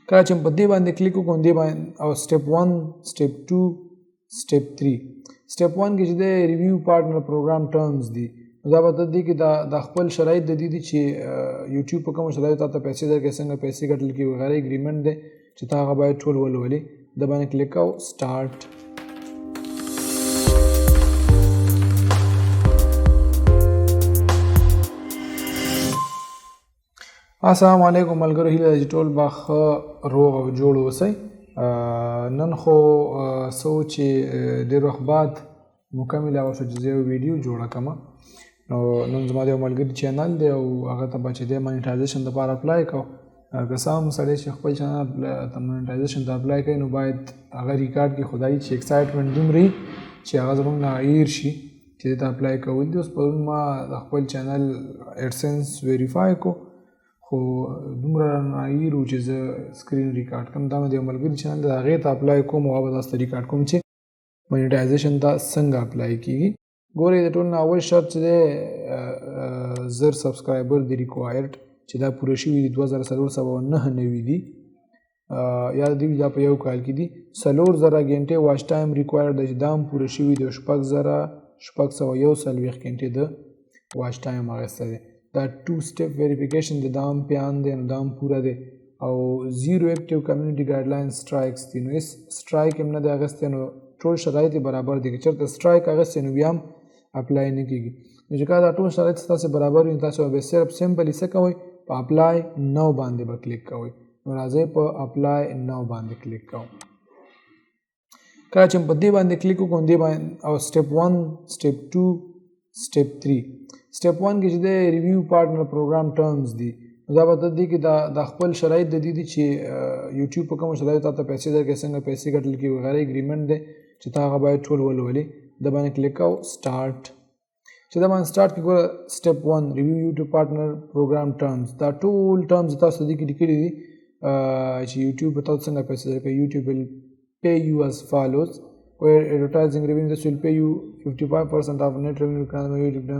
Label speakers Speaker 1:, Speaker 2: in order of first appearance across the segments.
Speaker 1: کله چې په دې باندې کلیک وکړو دې باندې او سټپ 1 سټپ 2 سټپ 3 سټپ 1 کې چې د ریویو پارټنر پروګرام ټرمز دي دا به د دې کې د خپل شرایط د دې دي چې یوټیوب په کوم شرایط ته پیسې درکې څنګه پیسې ګټل کې وغیرہ اګریمنت دی چې تا هغه باید ټول ولولې د باندې کلیک او سٹارټ السلام علیکم ملګرو هیله چې ټول به ښه روغ او جوړ اوسئ نن خو سوچ ډېر وخت بعد مکمل او چې زه ویډیو جوړه کوم نو نن زما د ملګری چینل دی او هغه ته بچی دی منیټایزیشن لپاره اپلای کو که سم سړی چې خپل چینل ته منیټایزیشن ته اپلای کوي نو باید هغه ریکارډ کې خدای چې ایکسایټمنټ دومره چې هغه زموږ نه ایر شي چې ته اپلای کوئ دی اوس پرون ما خپل چینل ایډسنس ویریفای کو خو دومره نایرو چې زه سکرین ریکارډ کوم دا مې د ملګري چینل د هغې ته اپلای کوم او هغه به تاسو ته ریکارډ کوم چې منیټایزیشن ته څنګه اپلای کیږي ګورئ د ټول نه اول شرط چې دی زر سبسکرایبر دی ریکوایرډ چې دا پوره شوي دي 2499 دي یا د دا په یو کال کې دي 4000 غنټې واچ ټایم ریکوایرډ دی چې دا هم پوره شوي دي 6041 غنټې د واچ ټایم اخیستی دی دا 2 سټپ ویریفیکیشن د دام پیان دی نو دام پوره دی او زیرو اکټیو کمیونټي ګایډلاین سټرایکس دي نو هېڅ سټرایک هم نه دی اخیستی نو ټول شرایط برابر دي که چېرته سټرایک اخیستی نو بیا هم اپلای نه کېږي نو چې کله دا ټول شرایط ستاسې برابر وي نو تاسو به صرف سمپلي څه کوئ په اپلای نو باندې به کلیک کوئ نو راځئ په اپلای نو باندې کلیک کوو کله چې په دې باندې کلیک وکړو دې باندې او سټپ 1 سټپ 2 سټپ 3 سټپ 1 کې چې د ریویو پارټنر پروګرام ټرمز دي دا به د دې کې د خپل شرایط د دې دي چې یوټیوب په کوم شرایط ته پیسې درکې څنګه پیسې ګټل کې وغیرہ اګریمنت دی چې تا هغه باید ټول ولولې د باندې کلیک او سٹارټ چې دا باندې سٹارټ کې ګوره سټپ 1 ریویو یوټیوب پارټنر پروګرام ټرمز دا ټول ټرمز تاسو دې کې لیکلي دي چې یوټیوب په تاسو څنګه پیسې درکې یوټیوب will pay you as follows where advertising revenue this will pay you 55% of net revenue کنه YouTube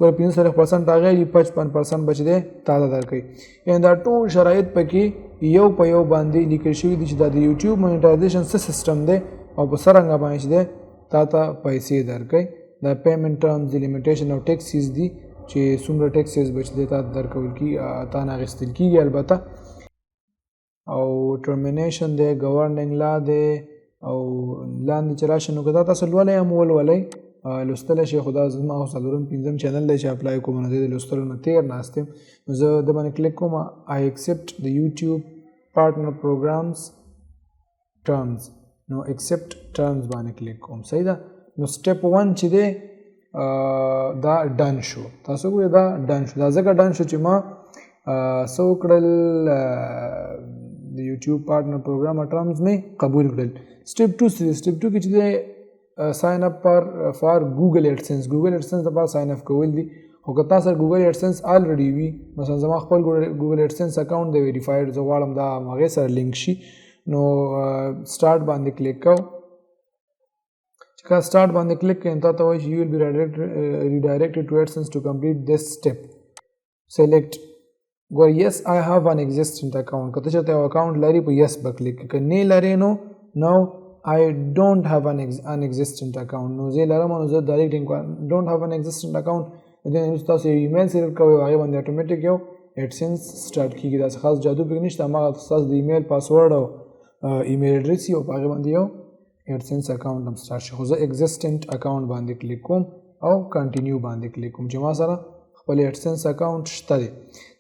Speaker 1: ور 50% هغه 55% بچ دی تازه درکې یعنی دا ټول شرایط پکې یو په یو باندې لیکل شوی دي چې دا د یوټیوب منیټایزیشن سیستم دی او په سرنګ باندې دی تا ته پیسې درکې دا پیمنٹ ټرمز دی لیمیټیشن او ټیکسز دي چې څومره ټیکسز بچ دی تا درکول کی تا نه غستل کیږي البته او ټرمینیشن دی گورننګ لا دی او لاندې چې راشي نو که دا تاسو لولئ هم ولولئ لوستلی شئ خو دا زما څلورم پنځم چینل دی چې اپلای کوم نو دی د لوستلو نه تېر ناست یم نو زه د باندې کلیک کوم آی ایکسپټ د یوټیوب پارټنر پروګرامز ټرمز نو ایکسپټ ټرمز باندې کلیک کوم صحیح ده نو سټپ 1 چې دی دا ډن شو تاسو ګورئ دا ډن شو دا ځکه ډن شو چې ما څه وکړل د یوټیوب پارټنر پروګرام ټرمز مې قبول کړل سټپ 2 سټپ 2 کې چې دی ساین اپ فار ګوګل ایډسنس ګوګل ایډسنس لپاره ساین اپ کول دي خو که تاسو ګوګل ایډسنس الریډي وي مثلا زما خپل ګوګل ایډسنس اکاونټ دی ویریفایډ زه غواړم دا هغې سره لینک شي نو سٹارټ باندې کلیک کوو چې کله سٹارټ باندې کلیک کوئ تا ته وایي چې یو ویل بی ریډایرکټډ ټو ایډسنس ټو کمپلیټ دس سټپ سلیکټ ګوره یس آی هاو ان ایگزسټنټ اکاونټ که ته چېرته یو اکاونټ لري په یس به کلیک که نه لرې نو نو I don't have an existent account نو زه لرم نو زه ډایرکټ don't have an existent account د دې تاسو ایمیل سلیکټ کوئ هغه باندې اتوماتیک یو ایډسنس سٹارټ کیږي دا خاص جادو پکې نشته هغه تاسو د ایمیل پاسورډ او ایمیل ایډریس یو هغه باندې یو ایډسنس اکاونټ هم سٹارټ شي خو زه ایگزسټنټ اکاونټ باندې کلیک کوم او کنټینیو باندې کلیک کوم چې ما سره خپل ایډسنس اکاونټ شته دی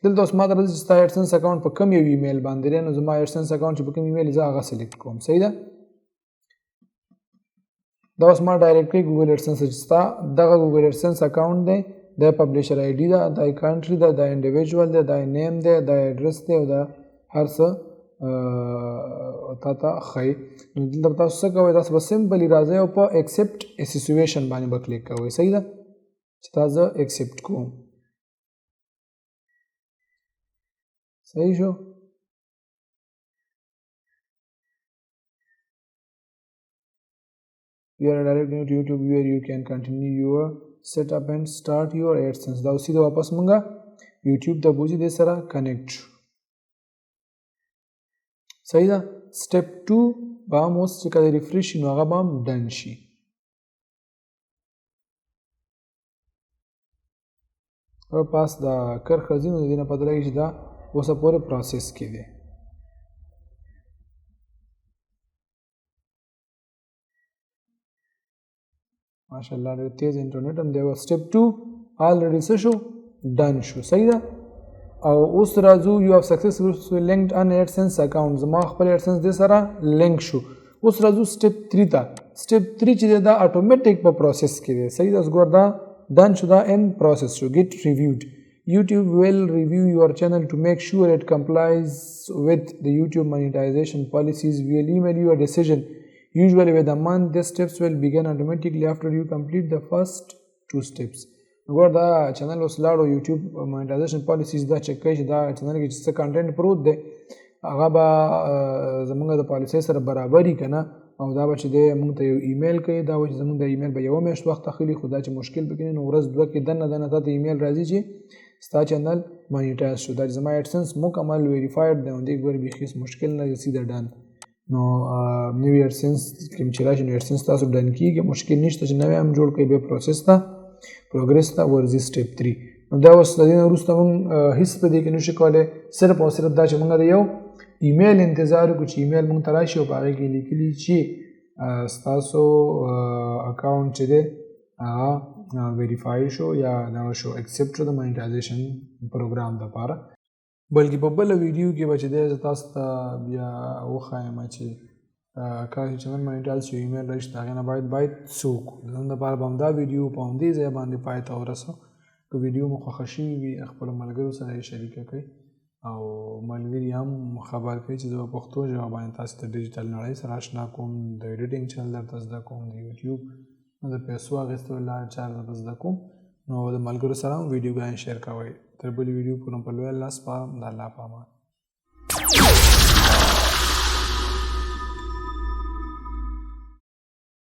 Speaker 1: دلته اوس ما ته راځي چې ستا ایډسنس اکاونټ په کوم یو ایمیل باندې دی نو زما ایډسنس اکاونټ چې په کوم ایمیل زه هغه سلیکټ کوم صحیح ده دا اوس ما ډایرکټلی ګوګل ایډسنس چې ستا دغه ګوګل ایډسنس اکاونټ دی دا پبلشر آی ډي ده دا کنټري ده دا انډیویژوال دی دا نیم دی دا ایډرس دی او دا هر څه تا ته ښایي نو دلته تاسو څه کوئ تاسو به سمپلي راځئ او په ایکسپټ اسوسیویشن باندې به کلیک کوئ صحیح ده چې تا زه ایکسپټ کوم صحیح شو You are directed to YouTube where you can continue your setup and start your AdSense دا سیده واپس مونږه YouTube ته بوځي د سره کنیکټ شو صحیح ده سټپ 2 به هم اوس چې کله ریفریش شي نو هغه به هم ډن شي او پاس دا کرښه ځي نو د دې نه پته لګي چې دا اوسه پورې پروسس کې دی ماشاءالله ډېر تیز انټرنیټ هم دی سټپ 2 آلریډي څه شو ډن شو صحیح ده او اوس راځو یو هاف سکسسفولي لینکډ ان ایډسنس اکاونټ زما خپل ایډسنس دې سره لینک شو اوس راځو سټپ 3 ته سټپ 3 چې دا اتوماتیک په پروسس کې دی صحیح ده ګور دا done شو دا in process شو get reviewed YouTube will review your channel to make sure it complies with the YouTube monetization policies. We will email you a decision usually with a month. The steps will begin automatically after you complete the first 2 steps. ګور دا چینل اوس لاړو YouTube monetization policies دا چک کوي چې دا چینل کې څه کنټینټ پروت دی هغه به زمونږ د پالیسۍ سره برابري که نه او دا به چې دی مونږ ته یو ایمیل کوي دا به چې زمونږ د ایمیل به یوه میاشت وخت اخلي خو دا چې مشکل پکې نه نو ورځ دوه کې دننه تا ته ایمیل راځي چې ستا چینل مانیټایز شو دا چې زما ایډسنس مکمل ویریفاید دی نو دې ګورې بیخي هېڅ مشکل نه دی سیده ډن نو نوي ایډسنس کوم چې راشي نو ایډسنس تاسو ډن کېږي مشکل نشته چې نوی هم جوړ کړئ بیا پروسس ته پروګرس ته ورځي سټپ 3 نو دا اوس د دې نه وروسته مونږ هېڅ په دې کې نشو کولی صرف او صرف دا چې مونږ د یو ایمیل انتظار وکړو چې ایمیل مونږ ته راشي او په هغې کې لیکلي چې ستاسو اکاونټ چې دی هغه ویریفای شو یا دغه شو اکسپټ شو د مانیټایزیشن پروګرام دپاره بلکې په بله ویډیو کې به چې دی زه تاسو ته بیا وښایم چې کله چې چینل مانیټایز شي ایمیل راشي د هغې نه باید څه وکړو د نن دپاره به همدا ویډیو په همدې ځای باندې پای ته ورسو که ویډیو مو خوښه شوي وي خپلو ملګرو سره یې شریکه کړئ او ملګري هم خبر کړئ چې زه په پښتو ژبه باندې تاسو ته ډیجیټل نړۍ سره اشنا کوم د ایډیټینګ چل درته زده کوم د یوټیوب د پیسو اخیستلو لارې چارې درته زده کوم نو د ملګرو سره هم ویډیوګانې شیر کوئ تر بلې ویډیو پورې په لوی الله سپارم د الله په امان